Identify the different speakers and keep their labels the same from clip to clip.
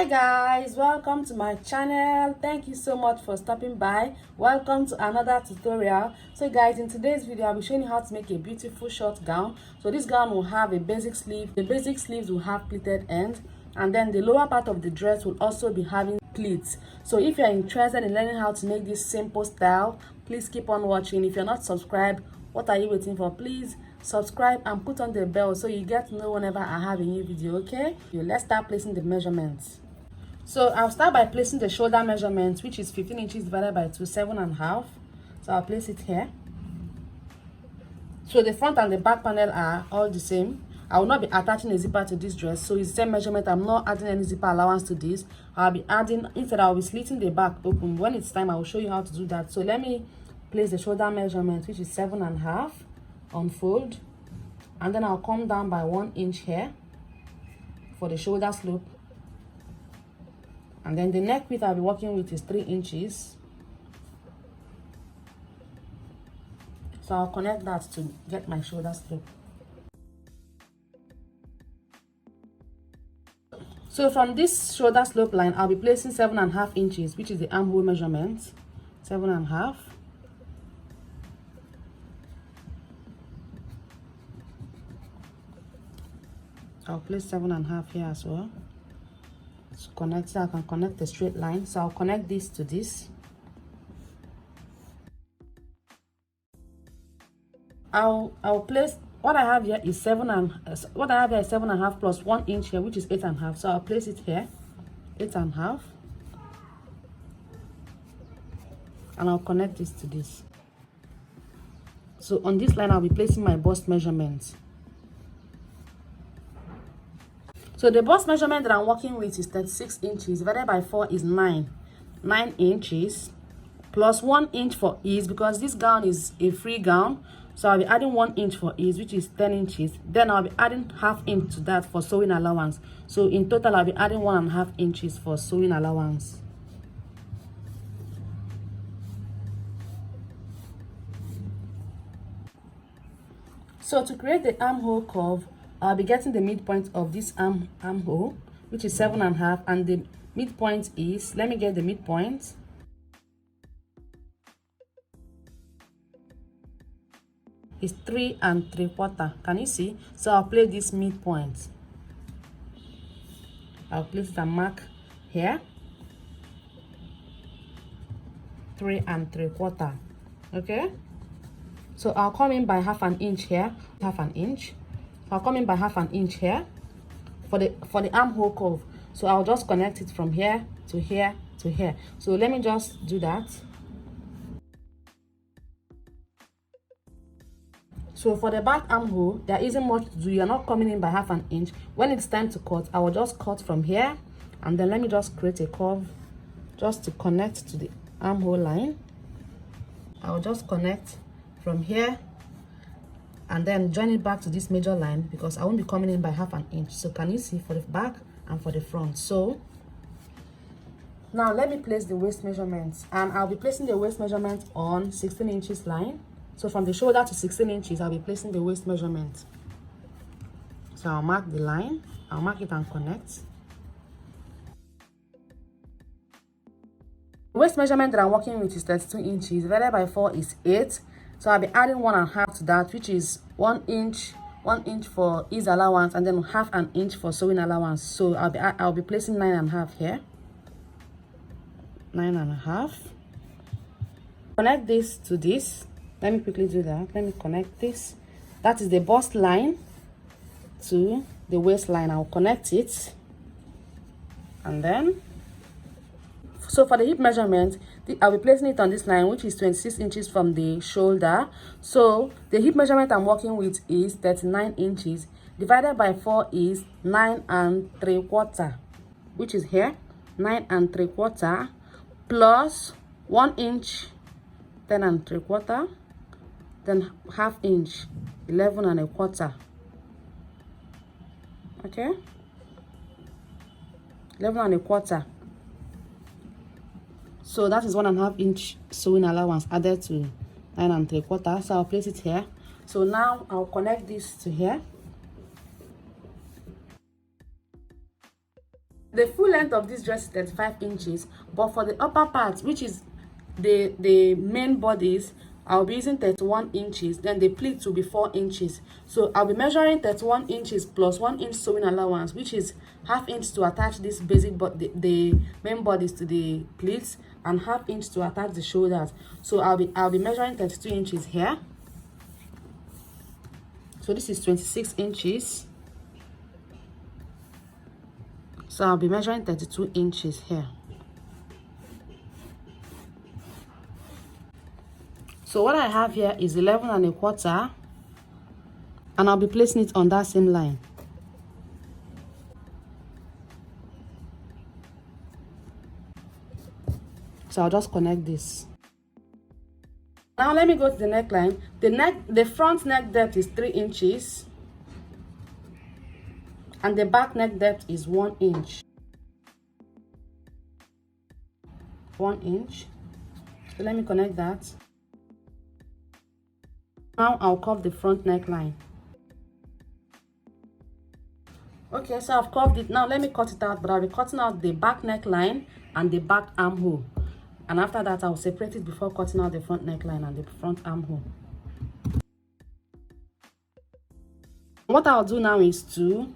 Speaker 1: Hi guys, welcome to my channel. Thank you so much for stopping by. Welcome to another tutorial. So guys, in today's video I'll be showing you how to make a beautiful short gown. So this gown will have a basic sleeve. The basic sleeves will have pleated ends, and then the lower part of the dress will also be having pleats. So if you're interested in learning how to make this simple style, please keep on watching. If you're not subscribed, what are you waiting for? Please subscribe and put on the bell so you get to know whenever I have a new video. Okay, let's start placing the measurements. So I'll start by placing the shoulder measurement, which is 15 inches divided by 2, 7.5. So I'll place it here. So the front and the back panel are all the same. I will not be attaching a zipper to this dress, so it's the same measurement. I'm not adding any zipper allowance to this. I'll be adding, instead I'll be slitting the back open. When it's time, I will show you how to do that. So let me place the shoulder measurement, which is 7.5, unfold, and then I'll come down by 1 inch here for the shoulder slope. And then the neck width I'll be working with is 3 inches. So I'll connect that to get my shoulder slope. So from this shoulder slope line, I'll be placing 7.5 inches, which is the armhole measurement. 7.5. I'll place 7.5 here as well. To connect, so I can connect the straight line. So I'll connect this to this. I'll place what I have here is 7.5 plus 1 inch here, which is 8.5. So I'll place it here, 8.5, and I'll connect this to this. So on this line I'll be placing my bust measurement. So the bust measurement that I'm working with is 36 inches divided by 4 is 9 inches, plus 1 inch for ease, because this gown is a free gown. So I'll be adding 1 inch for ease, which is 10 inches. Then I'll be adding ½ inch to that for sewing allowance. So in total I'll be adding 1.5 inches for sewing allowance. So to create the armhole curve, I'll be getting the midpoint of this armhole, which is 7.5, and the midpoint is, let me get the midpoint. It's 3 3/4. Can you see? So I'll place this midpoint. I'll place the mark here. 3 3/4. Okay. So I'll come in by ½ inch here, ½ inch. I'll come in by ½ inch here for the armhole curve. So I'll just connect it from here to here to here. So let me just do that. So for the back armhole, there isn't much to do. You're not coming in by ½ inch. When it's time to cut, I will just cut from here, and then let me just create a curve just to connect to the armhole line. I'll just connect from here and then join it back to this major line, because I won't be coming in by ½ inch. So can you see, for the back and for the front? So now let me place the waist measurements, and I'll be placing the waist measurement on 16 inches line. So from the shoulder to 16 inches, I'll be placing the waist measurement. So I'll mark the line, I'll mark it and connect. The waist measurement that I'm working with is 32 inches divided by 4 is 8. So I'll be adding 1.5 to that, which is 1 inch for ease allowance, and then ½ inch for sewing allowance. So I'll be placing 9.5 here. 9.5. Connect this to this. Let me quickly do that. Let me connect this. That is the bust line to the waistline. I'll connect it, and then, so for the hip measurement, I'll be placing it on this line, which is 26 inches from the shoulder. So the hip measurement I'm working with is 39 inches divided by 4 is 9 3/4, which is here, 9 3/4, plus 1 inch, 10 3/4, then ½ inch, 11 1/4. Okay, 11 1/4. So that is 1.5 inch sewing allowance added to 9 3/4. So I'll place it here. So now I'll connect this to here. The full length of this dress is 35 inches, but for the upper part, which is the main bodies, I'll be using 31 inches. Then the pleats will be 4 inches. So I'll be measuring 31 inches plus 1 inch sewing allowance, which is half inch to attach this basic the main bodies to the pleats, and half inch to attach the shoulders. So I'll be measuring 32 inches here. So this is 26 inches. So I'll be measuring 32 inches here. So what I have here is 11 1/4, and I'll be placing it on that same line. So I'll just connect this. Now let me go to the neckline. The front neck depth is 3 inches. And the back neck depth is 1 inch. 1 inch. So let me connect that. Now I'll curve the front neckline. Okay, so I've curved it. Now let me cut it out, but I'll be cutting out the back neckline and the back armhole. And after that, I'll separate it before cutting out the front neckline and the front armhole. What I'll do now is to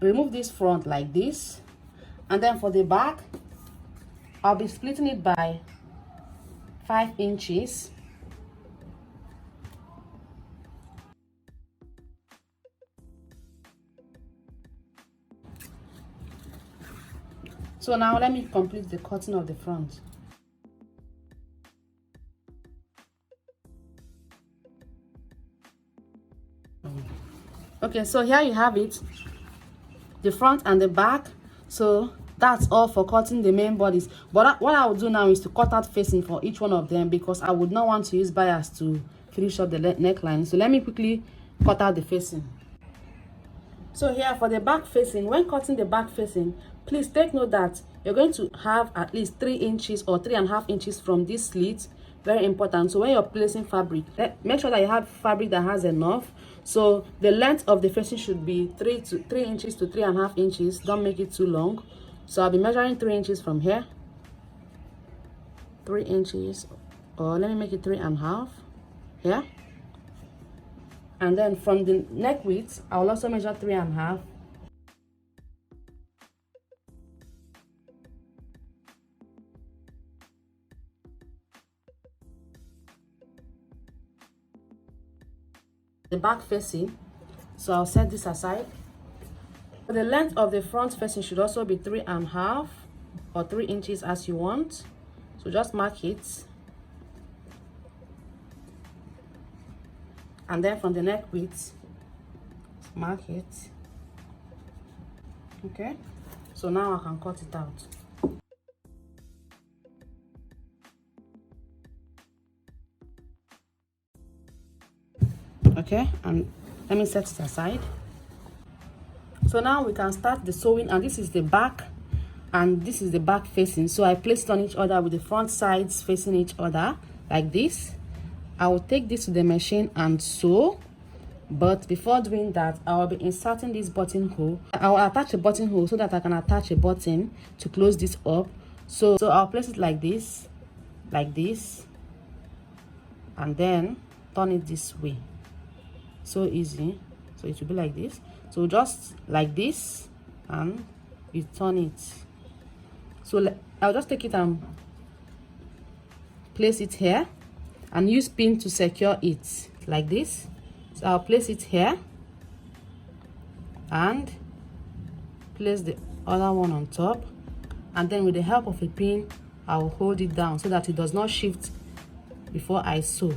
Speaker 1: remove this front like this, and then for the back, I'll be splitting it by 5 inches. So now let me complete the cutting of the front. Okay, so here you have it, the front and the back. So that's all for cutting the main bodies. But what I will do now is to cut out facing for each one of them, because I would not want to use bias to finish up the neckline. So let me quickly cut out the facing. So here for the back facing, when cutting the back facing, please take note that you're going to have at least 3 inches or 3.5 inches from this slit. Very important. So when you're placing fabric, make sure that you have fabric that has enough. So the length of the facing should be 3 inches to 3.5 inches. Don't make it too long. So I'll be measuring 3 inches from here. 3 inches, or let me make it 3.5 here. And then from the neck width, I'll also measure 3.5. The back facing, so I'll set this aside. The length of the front facing should also be 3.5 or 3 inches as you want. So just mark it. And then from the neck width, mark it. Okay, so now I can cut it out. Okay, and let me set it aside. So now we can start the sewing, and this is the back and this is the back facing. So I placed on each other with the front sides facing each other like this. I will take this to the machine and sew, but before doing that, I will be inserting this buttonhole. I will attach a buttonhole so that I can attach a button to close this up. So I'll place it like this, and then turn it this way. So easy. So it will be like this. So just like this, and you turn it. So I'll just take it and place it here, and use pin to secure it like this. So I'll place it here and place the other one on top, and then with the help of a pin, I'll hold it down so that it does not shift before I sew.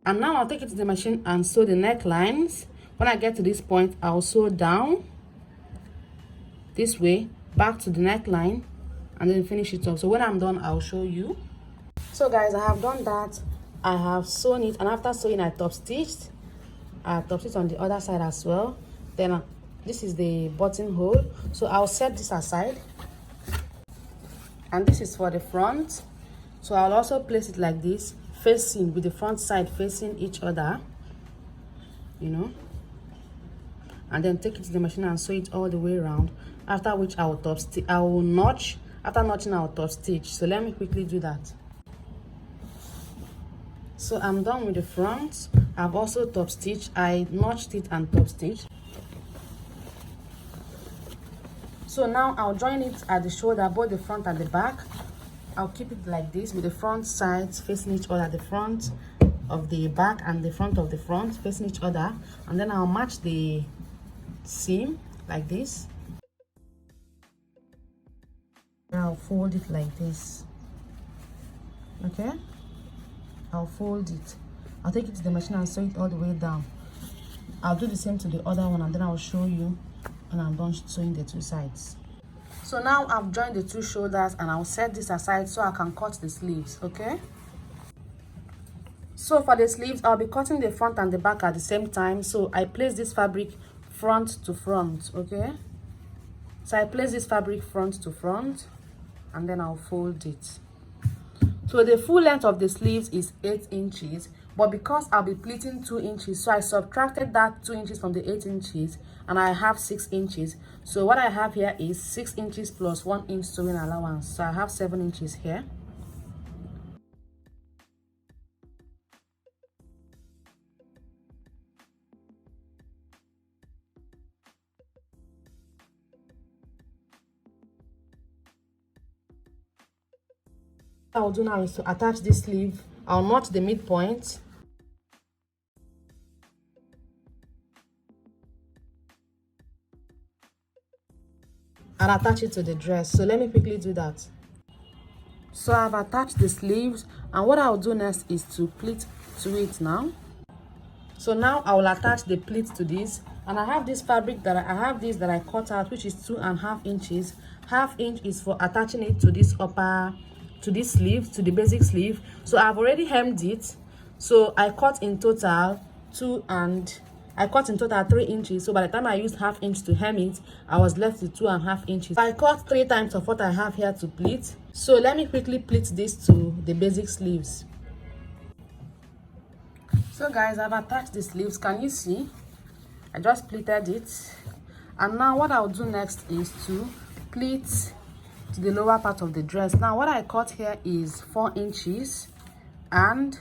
Speaker 1: And now I'll take it to the machine and sew the necklines. When I get to this point, I'll sew down this way back to the neckline and then finish it off. So when I'm done, I'll show you. So guys, I have done that. I have sewn it, and after sewing, I top stitched. I top stitched on the other side as well. Then this is the buttonhole. So I'll set this aside, and this is for the front. So I'll also place it like this, facing with the front side facing each other, you know. and then take it to the machine and sew it all the way around, after which I will notch. After notching, I will top stitch. So let me quickly do that. So I'm done with the front. I've also top stitched. I notched it and top stitched. So now I'll join it at the shoulder, both the front and the back. I'll keep it like this with the front sides facing each other, the front of the back and the front of the front facing each other, and then I'll match the seam like this. I'll fold it like this. Okay, I'll fold it. I'll take it to the machine and sew it all the way down. I'll do the same to the other one, and then I'll show you when I'm done sewing the two sides. So now I've joined the two shoulders, and I'll set this aside so I can cut the sleeves. Okay, so for the sleeves, I'll be cutting the front and the back at the same time. So I place this fabric front to front. Okay, so I place this fabric front to front, and then I'll fold it. So the full length of the sleeves is 8 inches, but because I'll be pleating 2 inches, so I subtracted that 2 inches from the 8 inches, and I have 6 inches. So what I have here is 6 inches plus 1 inch sewing allowance. So I have 7 inches here. What I'll do now is to attach this sleeve. I'll notch the midpoint. And attach it to the dress. So let me quickly do that. So I've attached the sleeves, and what I'll do next is to pleat to it now. So now I will attach the pleats to this, and I have this fabric that I cut out, which is 2.5 inches. Half inch is for attaching it to this sleeve, to the basic sleeve. So I've already hemmed it. So I cut in total 3 inches. So by the time I used half inch to hem it, I was left with 2.5 inches. I cut 3 times of what I have here to pleat. So let me quickly pleat this to the basic sleeves. So guys, I've attached the sleeves. Can you see? I just pleated it. And now what I'll do next is to pleat to the lower part of the dress. Now what I cut here is 4 inches, and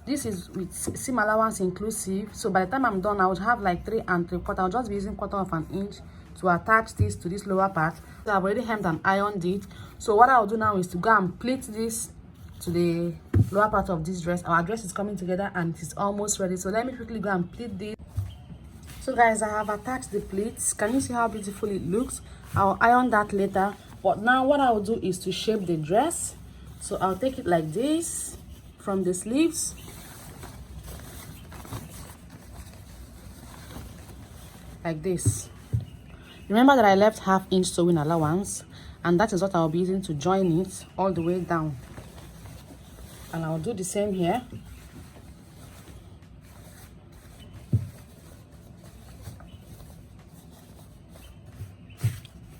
Speaker 1: this is with seam allowance inclusive. So by the time I'm done, I would have like 3 3/4. I'll just be using 1/4 inch to attach this to this lower part. So I've already hemmed and ironed it. So what I'll do now is to go and pleat this to the lower part of this dress. Our dress is coming together and it's almost ready. So let me quickly go and pleat this. So guys, I have attached the pleats. Can you see how beautiful it looks? I'll iron that later. But now what I'll do is to shape the dress. So I'll take it like this from the sleeves. Like this. Remember that I left half inch sewing allowance, and that is what I'll be using to join it all the way down. And I'll do the same here.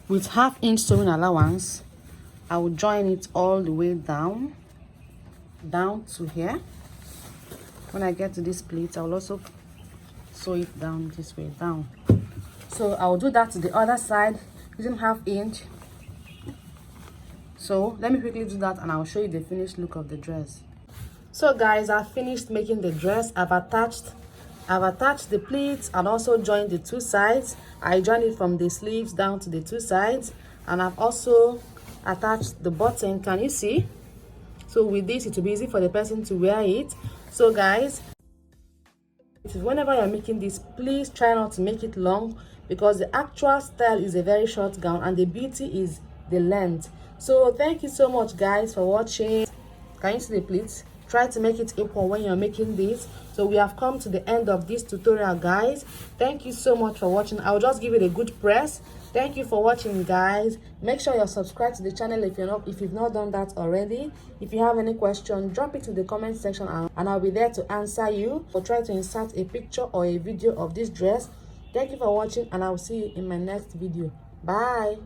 Speaker 1: With half inch sewing allowance, I will join it all the way down to here. When I get to this pleat, I will also sew it down this way down. So I'll do that to the other side using half inch. So let me quickly do that, and I'll show you the finished look of the dress. So guys, I've finished making the dress. I've attached the pleats and also joined the two sides. I joined it from the sleeves down to the two sides, and I've also attached the button. Can you see? So with this, it will be easy for the person to wear it. So guys, whenever you're making this, please try not to make it long, because the actual style is a very short gown and the beauty is the length. So thank you so much guys for watching. Can you see the pleats? Try to make it equal when you're making this. So we have come to the end of this tutorial guys. Thank you so much for watching. I'll just give it a good press. Thank you for watching guys. Make sure you're subscribed to the channel if you've not done that already. If you have any question, drop it in the comment section and I'll be there to answer you, or try to insert a picture or a video of this dress. Thank you for watching, and I will see you in my next video. Bye.